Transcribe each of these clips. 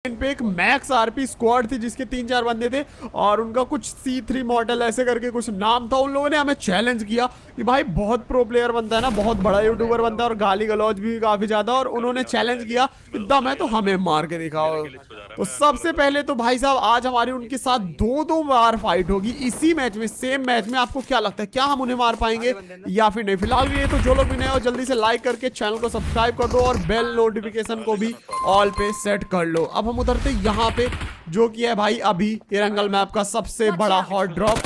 इन पे एक max RP squad थी जिसके 3-4 बंदे थे और उनका कुछ C3 मॉडल ऐसे करके कुछ नाम था। उन लोगों ने हमें चैलेंज किया कि भाई बहुत प्रो प्लेयर बनता है ना, बहुत बड़ा यूट्यूबर बनता है और गाली गलौज भी काफी ज्यादा, और उन्होंने चैलेंज किया कि दम है तो हमें मार के दिखाओ। तो सबसे पहले तो भाई साहब आज हमारी उनके साथ 2-2 बार फाइट होगी इसी मैच में, सेम मैच में। आपको क्या लगता है, क्या हम उन्हें मार पाएंगे या फिर नहीं? फिलहाल ये तो जो लोग भी नए हो जल्दी से लाइक करके चैनल को सब्सक्राइब कर दो और बेल नोटिफिकेशन को भी ऑल पे सेट कर लो। अब हम उतरते यहाँ पे, जो कि है भाई अभी एरंगल मैप का सबसे बड़ा हॉट ड्रॉप।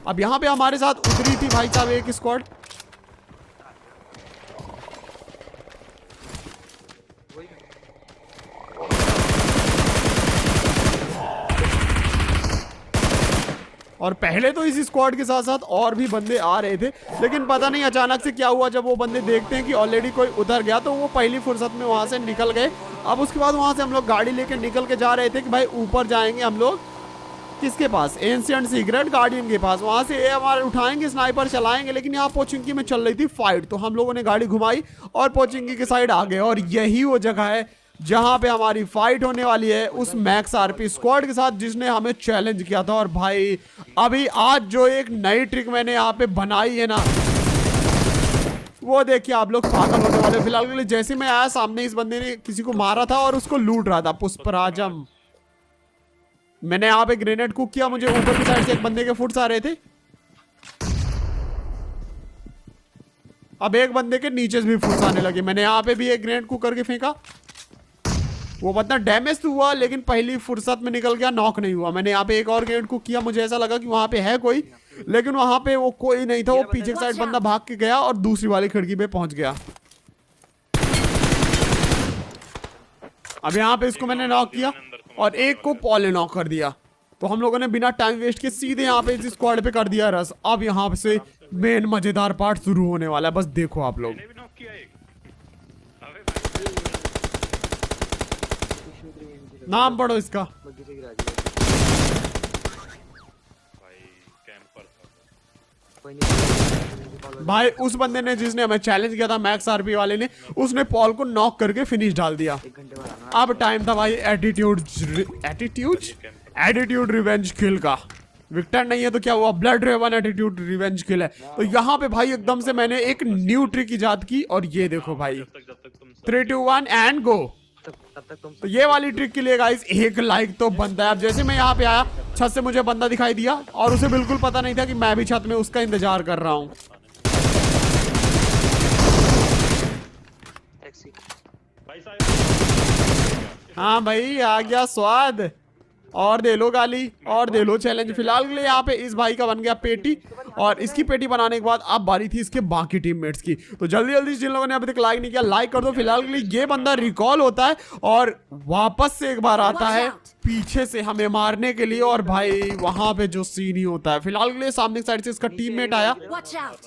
अब यहाँ पे हमारे साथ उतरी थी भाई साहब एक स्क्वाड। और पहले तो इस स्क्वाड के साथ साथ और भी बंदे आ रहे थे, लेकिन पता नहीं अचानक से क्या हुआ, जब वो बंदे देखते हैं कि ऑलरेडी कोई उधर गया तो वो पहली फुर्सत में वहां से निकल गए। अब उसके बाद वहां से हम लोग गाड़ी लेके निकल के जा रहे थे कि भाई ऊपर जाएंगे हम लोग, किसके पास, एंशिएंट सीक्रेट गार्डियन के पास। वहां से हमारे उठाएंगे, स्नाइपर चलाएंगे। लेकिन यहाँ पोचिंकी में चल रही थी फाइट, तो हम लोगों ने गाड़ी घुमाई और पोचिंकी की साइड आ गए। और यही वो जगह है जहां पे हमारी फाइट होने वाली है उस मैक्स आरपी स्क्वाड के साथ जिसने हमें चैलेंज किया था। और भाई अभी आज जो एक नई ट्रिक मैंने यहाँ पे बनाई है ना, वो देखिए आप लोग पागल होने वाले। फिलहाल के लिए जैसे मैं आया सामने इस बंदे ने किसी को मारा था और उसको लूट रहा था, पुष्पराजम। मैंने यहाँ पे ग्रेनेड कुक किया, मुझे ऊपर की साइड से एक बंदे के फुट्स आ रहे थे। अब एक बंदे के नीचे से भी फुट्स आने लगे। मैंने यहाँ पे भी एक ग्रेनेड कुक करके फेंका, वो बंदा डैमेज तो हुआ लेकिन पहली फुर्सत में निकल गया, नॉक नहीं हुआ। मैंने यहाँ पे एक और ग्रेनेड कुक किया, मुझे ऐसा लगा कि वहां पे है कोई, लेकिन वहां पे वो कोई नहीं था। वो पीछे की साइड बंदा भाग के गया और दूसरी वाली खिड़की पे पहुंच गया। अब यहाँ पे इसको मैंने नॉक किया और एक को पॉल ने नॉक कर दिया। तो हम लोगों ने बिना टाइम वेस्ट के सीधे यहाँ पे इस स्क्वाड पे कर दिया रस। अब यहाँ से मेन मजेदार पार्ट शुरू होने वाला है, बस देखो आप लोग। नाम पढ़ो इसका। भाई उस बंदे ने जिसने हमें चैलेंज किया था, मैक्स आरपी वाले ने, उसने पॉल को नॉक करके फिनिश डाल दिया। अब टाइम था भाई एटीट्यूड रिवेंज किल का। विक्टर नहीं है तो क्या हुआ, ब्लड रेवन एटीट्यूड रिवेंज किल है। तो यहाँ पे भाई एकदम से मैंने एक न्यू ट्रिक इजाद की और ये देखो भाई, 3 2 1 एंड गो। तो ये वाली ट्रिक के लिए गाइस एक लाइक तो बनता है। अब जैसे मैं यहाँ पे आया, छत से मुझे बंदा दिखाई दिया और उसे बिल्कुल पता नहीं था कि मैं भी छत में उसका इंतजार कर रहा हूँ। हाँ भाई आ गया स्वाद, और दे लो गाली और दे लो चैलेंज। फिलहाल के लिए यहाँ पे इस भाई का बन गया पेटी, और इसकी पेटी बनाने के बाद अब बारी थी इसके बाकी टीममेट्स की। तो जल्दी जल्दी जिन लोगों ने अभी तक लाइक नहीं किया लाइक कर दो। फिलहाल के लिए ये बंदा रिकॉल होता है और वापस से एक बार आता है पीछे से हमें मारने के लिए, और भाई वहां पे जो सीन ही होता है। फिलहाल के लिए सामने साइड से इसका टीममेट आया,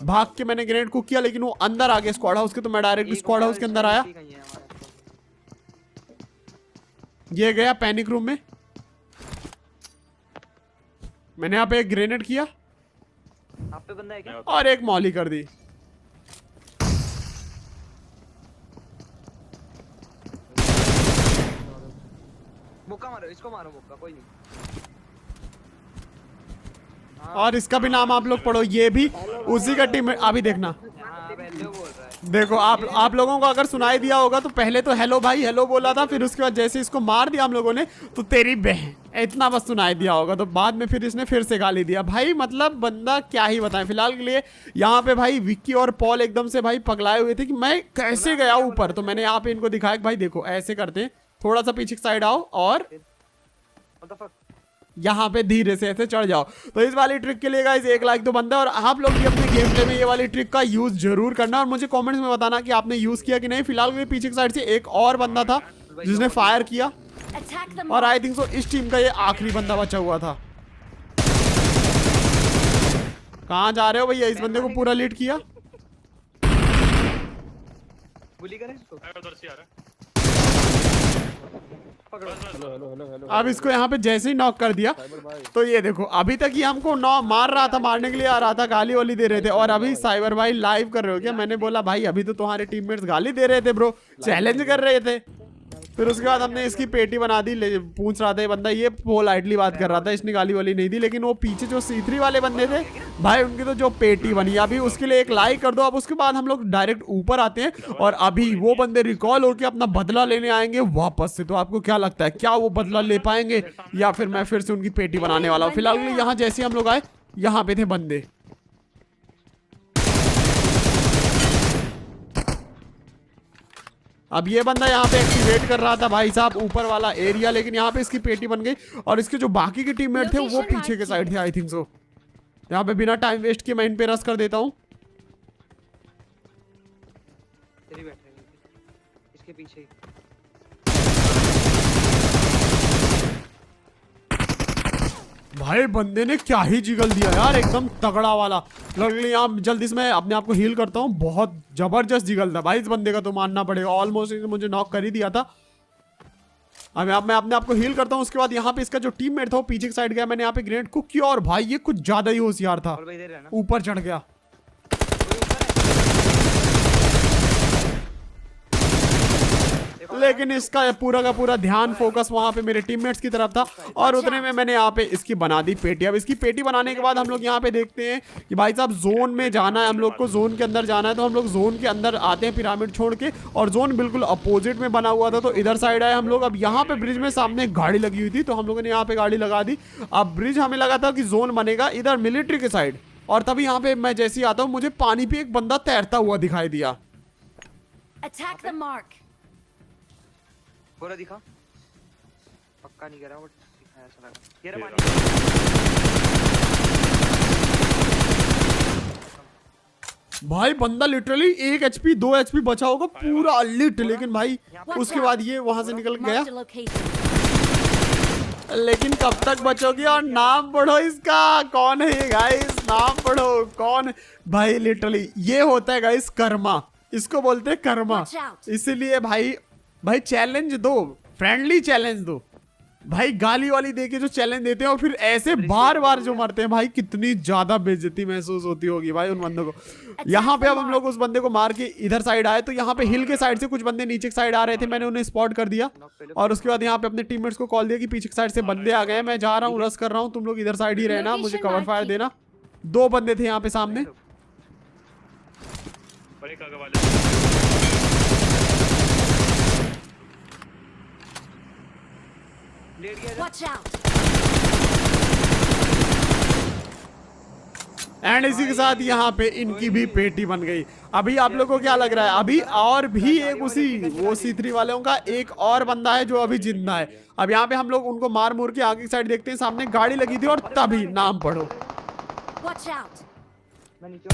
भाग के मैंने ग्रेनेड कुक किया, लेकिन वो अंदर आ गया स्क्वाड हाउस के। तो मैं डायरेक्ट स्क्वाड हाउस के अंदर आया, ये गया पैनिक रूम में। मैंने यहाँ पे एक ग्रेनेड किया आप पे बंदा है क्या? और एक मॉली कर दी। मुक्का मारो, इसको मारो मुक्का, कोई नहीं। और इसका भी नाम आप लोग पढ़ो, ये भी उसी का टीम। अभी देखना, देखो आप लोगों को अगर सुनाई दिया होगा तो पहले तो हेलो भाई हेलो बोला था, फिर उसके बाद जैसे इसको मार दिया हम लोगों ने तो तेरी बहन, इतना बस सुनाई दिया होगा। तो बाद में फिर इसने फिर से गाली दिया। भाई मतलब बंदा क्या ही बताएं। फिलहाल के लिए यहाँ पे भाई विक्की और पॉल एकदम से भाई पगलाए हुए थे कि मैं कैसे गया ऊपर। तो मैंने यहाँ पे इनको दिखाया कि भाई देखो ऐसे करते हैं, थोड़ा सा पीछे साइड आओ और यहाँ पे धीरे से ऐसे चढ़ जाओ। तो इस वाली ट्रिक के लिए गाइस एक लाइक तो बनता है, और आप लोग भी अपने गेम प्ले में ये वाली ट्रिक का यूज जरूर करना और मुझे कमेंट्स में बताना कि आपने यूज किया कि नहीं। फिलहाल के पीछे की साइड से एक और बंदा था जिसने फायर किया, और आई थिंक सो इस टीम का ये आखिरी बंदा बचा हुआ था। कहाँ जा रहे हो भैया? इस बंदे को पूरा लीड किया। अब इसको यहाँ पे जैसे ही नॉक कर दिया तो ये देखो, अभी तक ये हमको मार रहा था, मारने के लिए आ रहा था, गाली वाली दे रहे थे। और अभी साइबर भाई लाइव कर रहे हो क्या? मैंने बोला भाई अभी तो तुम्हारे टीममेट्स गाली दे रहे थे ब्रो, चैलेंज कर रहे थे। फिर उसके बाद हमने इसकी पेटी बना दी। पूछ रहा था ये बंदा, ये पोलाइटली बात कर रहा था, इसने गाली वाली नहीं दी। लेकिन वो पीछे जो C3 वाले बंदे थे भाई, उनकी तो जो पेटी बनी, अभी उसके लिए एक लाइक कर दो। अब उसके बाद हम लोग डायरेक्ट ऊपर आते हैं और अभी वो बंदे रिकॉल होकर अपना बदला लेने आएंगे वापस से। तो आपको क्या लगता है, क्या वो बदला ले पाएंगे या फिर मैं फिर से उनकी पेटी बनाने वाला हूँ? फिलहाल यहाँ जैसे हम लोग आए, यहाँ पे थे बंदे। अब ये बंदा यहाँ पे एक्टिवेट कर रहा था भाई साहब ऊपर वाला एरिया, लेकिन यहाँ पे इसकी पेटी बन गई और इसके जो बाकी के टीममेट थे वो पीछे के साइड थे आई थिंक सो। यहाँ पे बिना टाइम वेस्ट किए मैं इन पे रश कर देता हूँ। इसके पीछे भाई बंदे ने क्या ही जिगल दिया यार, एकदम तगड़ा वाला। लगली यहाँ जल्दी से मैं अपने आप को हील करता हूँ। बहुत जबरदस्त जिगल था भाई इस बंदे का, तो मानना पड़ेगा। ऑलमोस्ट इसने मुझे नॉक कर ही दिया था। अब मैं अपने आप को हील करता हूँ। उसके बाद यहाँ पे इसका जो टीममेट था वो पीछे की साइड गया, मैंने यहाँ पे ग्रेनेड कुक किया और भाई ये कुछ ज्यादा ही होशियार था, ऊपर चढ़ गया। लेकिन इसका पूरा का पूरा ध्यान फोकस वहां पे मेरे टीममेट्स की तरफ था और उतने में मैंने यहाँ पे इसकी बना दी पेटी। अब इसकी पेटी बनाने के बाद हम लोग यहाँ पे देखते हैं कि भाई साहब जोन में जाना है, हम लोग को जोन के अंदर जाना है। तो हम लोग जोन के अंदर आते हैं पिरामिड छोड़ के, और जोन बिल्कुल अपोजिट में बना हुआ था, तो इधर साइड आए हम लोग। अब यहाँ पे ब्रिज में सामने एक गाड़ी लगी हुई थी, तो हम लोगों ने यहाँ पे गाड़ी लगा दी। अब ब्रिज हमें लगा था कि जोन बनेगा इधर मिलिट्री के साइड, और तभी यहाँ पे मैं जैसे ही आता हूँ मुझे पानी पे एक बंदा तैरता हुआ दिखाई दिया। Attack the mark. पूरा दिखा, पक्का नहीं कर रहा बट दिखा ऐसा लगा। ये रहा पानी। भाई बंदा लिटरली 1 HP 2 HP बचा होगा पूरा लिट, लेकिन भाई उसके बाद ये वहां से निकल गया। Marked a location. लेकिन कब तक बचोगी? और नाम पढ़ो इसका, कौन है ये गाइस, नाम पढ़ो कौन भाई। लिटरली ये होता है गाइस कर्मा, इसको बोलते हैं कर्मा। Watch out. इसीलिए भाई चैलेंज दो, फ्रेंडली चैलेंज दो भाई। गाली वाली देके जो चैलेंज देते हैं और फिर ऐसे बार बार जो मरते हैं भाई, कितनी ज्यादा बेइज्जती महसूस होती होगी भाई उन बंदों को। यहाँ पे अब हम लोग उस बंदे को मार के इधर साइड आए, तो यहाँ पे हिल के साइड से कुछ बंदे नीचे की साइड आ रहे थे, मैंने उन्हें स्पॉट कर दिया। और उसके बाद यहाँ पे अपने टीममेट्स को कॉल दिया कि पीछे की साइड से बंदे आ गए, मैं जा रहा हूँ, रश कर रहा हूँ, तुम लोग इधर साइड ही रहना, मुझे कवर फायर देना। 2 बंदे थे यहाँ पे सामने। Watch out. एंड इसी के साथ यहाँ पे इनकी भी पेटी बन गई। अभी आप लोगों को क्या लग रहा है, अभी और भी एक उसी वो C3 वालों का एक और बंदा है जो अभी जिंदा है। अब यहाँ पे हम लोग उनको मार मुर के आगे की साइड देखते हैं, सामने गाड़ी लगी थी और तभी नाम पढ़ो। Watch out. मैं नीचे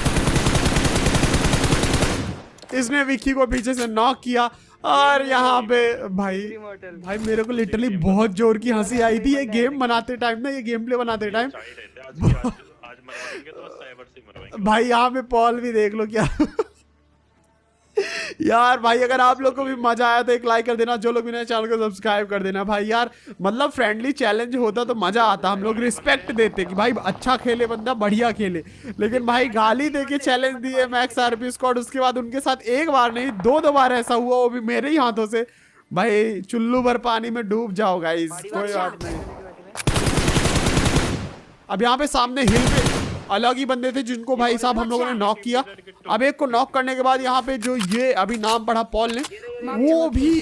इसने विक्की को पीछे से नॉक किया और यहाँ पे भाई मेरे को लिटरली बहुत जोर की हंसी आई थी ये गेम बनाते टाइम ना, ये गेम प्ले बनाते टाइम। भाई यहाँ पे पॉल भी देख लो क्या यार भाई अगर आप लोग को भी मजा आया तो एक लाइक कर देना, जो लोग भी नए चैनल को सब्सक्राइब कर देना भाई। यार मतलब फ्रेंडली चैलेंज होता तो मजा आता, हम लोग रिस्पेक्ट देते कि भाई अच्छा खेले बंदा, बढ़िया खेले। लेकिन भाई गाली देके चैलेंज दिए मैक्स आरपी स्क्वाड, उसके बाद उनके साथ एक बार नहीं 2 बार ऐसा हुआ, वो भी मेरे ही हाथों से। भाई चुल्लू भर पानी में डूब जाओ गाइस, कोई बात नहीं। अब यहाँ पे सामने हिल पे अलग ही बंदे थे जिनको भाई साहब हम लोगों ने नॉक किया। अब एक को नॉक करने के बाद यहाँ पे जो ये अभी नाम पढ़ा पॉल ने,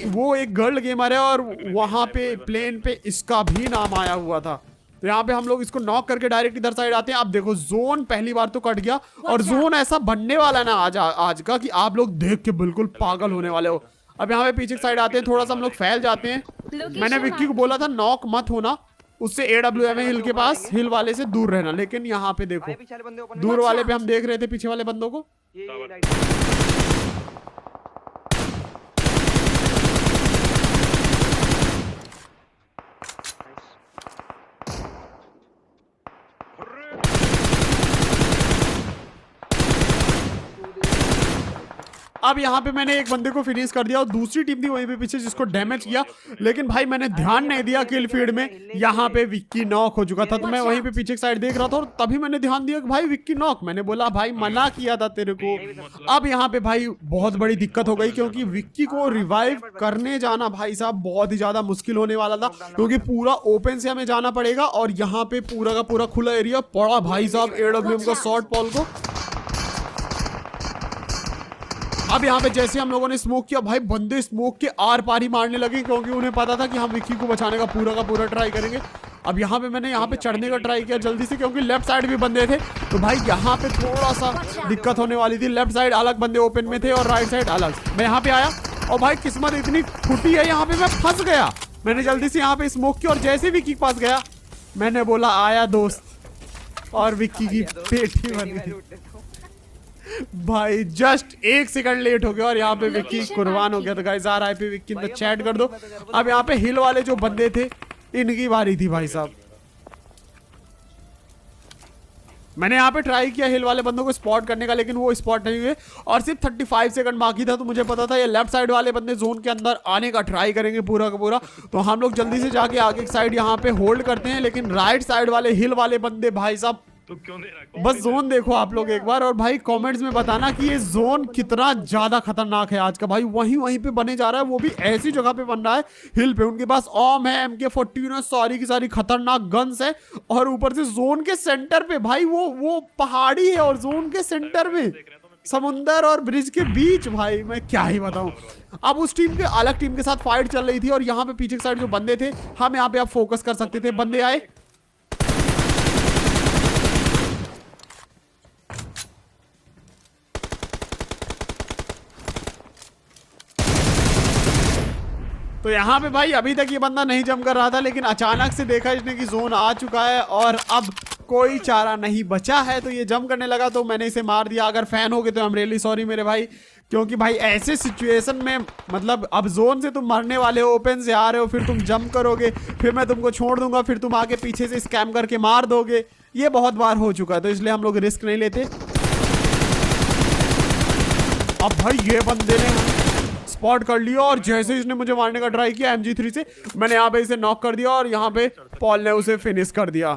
वो एक गर्ल गेमर है और वहां पे प्लेन पे इसका भी नाम आया हुआ था। तो यहाँ पे हम लोग इसको नॉक करके डायरेक्ट इधर साइड आते हैं। अब देखो जोन पहली बार तो कट गया, और जोन ऐसा बनने वाला ना आज का कि आप लोग देख के बिल्कुल पागल होने वाले हो। अब यहाँ पे पीछे साइड आते हैं, थोड़ा सा हम लोग फैल जाते हैं। मैंने विक्की को बोला था नॉक मत होना, उससे AWM है हिल के पास, हिल वाले से दूर रहना। लेकिन यहाँ पे देखो दूर वाले पे हम देख रहे थे पीछे वाले बंदों को। ये अब यहाँ पे मैंने एक बंदे को फिनिश कर दिया और दूसरी टीम थी वहीं पे पीछे जिसको डैमेज किया, लेकिन भाई मैंने ध्यान नहीं दिया किल फीड में यहाँ पे विक्की नॉक हो चुका था। तो मैं वहीं पे पीछे साइड देख रहा था और तभी मैंने ध्यान दिया कि भाई विक्की नॉक। मैंने बोला भाई मना किया था तेरे को। अब यहाँ पे भाई बहुत बड़ी दिक्कत हो गई क्योंकि विक्की को रिवाइव करने जाना भाई साहब बहुत ही ज्यादा मुश्किल होने वाला था, क्योंकि पूरा ओपन से हमें जाना पड़ेगा और यहाँ पे पूरा का पूरा खुला एरिया पड़ा भाई साहब AWM का शॉर्ट पॉल को। अब यहाँ पे जैसे हम लोगों ने स्मोक किया भाई बंदे स्मोक के आर पार ही मारने लगे, क्योंकि उन्हें पता था कि हम विक्की को बचाने का पूरा ट्राई करेंगे। अब यहाँ पे मैंने यहाँ पे चढ़ने का ट्राई किया जल्दी से, क्योंकि लेफ्ट साइड भी बंदे थे, तो भाई यहाँ पे थोड़ा सा दिक्कत होने वाली थी। लेफ्ट साइड अलग बंदे ओपन में थे और राइट साइड अलग। मैं यहाँ पे आया और भाई किस्मत इतनी फुटी है, यहाँ पे मैं फंस गया। मैंने जल्दी से यहाँ पे स्मोक किया और जैसे विक्की के पास गया मैंने बोला आया दोस्त, और विक्की की पेटी बन गई भाई। जस्ट 1 सेकंड लेट हो गया और यहाँ पे विक्की कुर्बान हो गया। तो गाइस RIP विक्की पे चैट कर दो। अब यहाँ पे हिल वाले जो बंदे थे इनकी बारी थी भाई साहब। मैंने यहाँ पे ट्राई किया हिल वाले बंदों को स्पॉट करने का, लेकिन वो स्पॉट नहीं हुए और सिर्फ 35 सेकंड बाकी था। तो मुझे पता था ये लेफ्ट साइड वाले बंदे जोन के अंदर आने का ट्राई करेंगे पूरा का पूरा। तो हम लोग जल्दी से जाके आगे की साइड यहाँ पे होल्ड करते हैं, लेकिन राइट साइड वाले हिल वाले बंदे भाई साहब तो क्यों दे रहा है? बस जोन देखो आप लोग एक बार, और भाई कमेंट्स में बताना कि ये जोन कितना ज्यादा खतरनाक है आज का। भाई वहीं पे बने जा रहा है, वो भी ऐसी जगह पे बन रहा है हिल पे। उनके पास ओम है, MK14 है, सारी की सारी खतरनाक गन्स है, और ऊपर से जोन के सेंटर पे भाई वो पहाड़ी है और जोन के सेंटर में समुंदर और ब्रिज के बीच। भाई मैं क्या ही बताऊं। अब उस टीम के अलग टीम के साथ फाइट चल रही थी और यहाँ पे पीछे साइड जो बंदे थे हम यहाँ पे आप फोकस कर सकते थे। बंदे आए, तो यहाँ पे भाई अभी तक ये बंदा नहीं जम कर रहा था, लेकिन अचानक से देखा इसने कि जोन आ चुका है और अब कोई चारा नहीं बचा है, तो ये जम करने लगा। तो मैंने इसे मार दिया। अगर फैन हो गए तो आई एम रियली सॉरी मेरे भाई, क्योंकि भाई ऐसे सिचुएशन में मतलब अब जोन से तुम मरने वाले हो, ओपन से आ रहे हो, फिर तुम जंप करोगे, फिर मैं तुमको छोड़ दूंगा, फिर तुम आगे पीछे से स्कैम करके मार दोगे। ये बहुत बार हो चुका है, तो इसलिए हम लोग रिस्क नहीं लेते। अब भाई ये बंदे ने स्पॉट कर लिया और जैसे इसने मुझे मारने का ट्राई किया MG3 से, मैंने यहाँ पे इसे नॉक कर दिया और यहाँ पे पॉल ने उसे फिनिश कर दिया।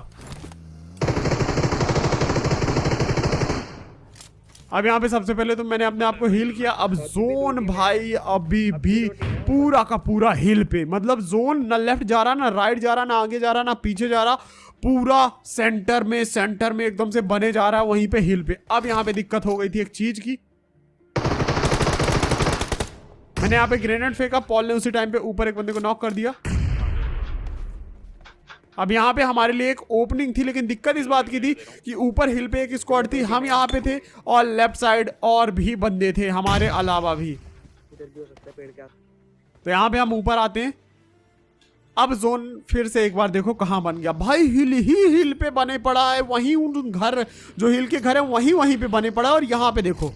अब यहाँ पे सबसे पहले तो मैंने अपने आप को हील किया। अब जोन भाई अभी भी पूरा का पूरा हिल पे, मतलब जोन ना लेफ्ट जा रहा, ना राइट जा रहा, ना आगे जा रहा, ना पीछे जा रहा, पूरा सेंटर में एकदम से बने जा रहा है वहीं पे हिल पे। अब यहाँ पे दिक्कत हो गई थी एक चीज की, मैंने यहाँ पे ग्रेनेड फेंका, पॉल ने उसी टाइम पे ऊपर एक बंदे को नॉक कर दिया। अब यहाँ पे हमारे लिए एक ओपनिंग थी, लेकिन दिक्कत इस बात की थी कि ऊपर हिल पे एक स्क्वाड थी, हम यहाँ पे थे और लेफ्ट साइड और भी बंदे थे हमारे अलावा भी। तो यहाँ पे हम ऊपर आते हैं। अब जोन फिर से एक बार देखो कहाँ बन गया भाई, हिल पे बने पड़ा है, वहीं उन घर जो हिल के घर है वहीं पे बने पड़ा है। और यहाँ पे देखो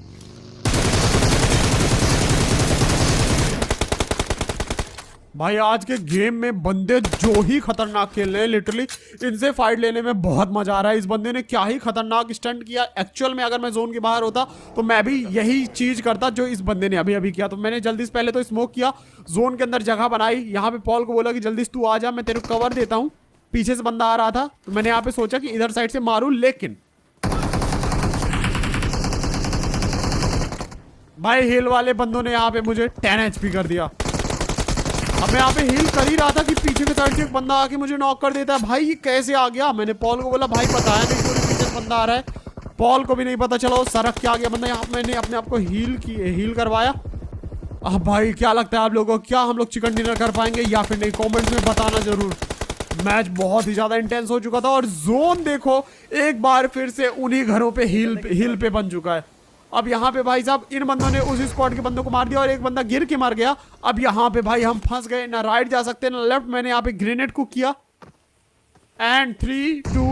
भाई आज के गेम में बंदे जो ही खतरनाक खेल रहे हैं, लिटरली इनसे फाइट लेने में बहुत मजा आ रहा है। इस बंदे ने क्या ही खतरनाक स्टंट किया। एक्चुअल में अगर मैं जोन के बाहर होता तो मैं भी यही चीज करता जो इस बंदे ने अभी किया। तो मैंने जल्दी से पहले तो स्मोक किया, जोन के अंदर जगह बनाई, यहाँ पे पॉल को बोला कि जल्दी से तू आ जा, मैं तेरे को कवर देता हूँ। पीछे से बंदा आ रहा था तो मैंने यहाँ पे सोचा कि इधर साइड से मारूं, लेकिन भाई हिल वाले बंदों ने यहाँ पे मुझे 10 HP कर दिया। अब मैं यहाँ पे हील कर ही रहा था कि पीछे के साइड से एक बंदा आके मुझे नॉक कर देता है। भाई ये कैसे आ गया? मैंने पॉल को बोला भाई बताया नहीं, पूरे पीछे से बंदा आ रहा है। पॉल को भी नहीं पता चला, वो सड़क के आ गया बंदा। यहाँ मैंने अपने आप को हील करवाया। अब भाई क्या लगता है आप लोगों को, क्या हम लोग चिकन डिनर कर पाएंगे या फिर नहीं? कॉमेंट्स में बताना जरूर। मैच बहुत ही ज्यादा इंटेंस हो चुका था और जोन देखो एक बार फिर से उन्हीं घरों पे हिल पे बन चुका है। अब यहाँ पे भाई साहब इन बंदों ने उस स्क्वाड के बंदों को मार दिया और एक बंदा गिर के मर गया। अब यहाँ पे भाई हम फंस गए, ना राइट जा सकते ना लेफ्ट। मैंने यहाँ पे ग्रेनेड को किया एंड 3 2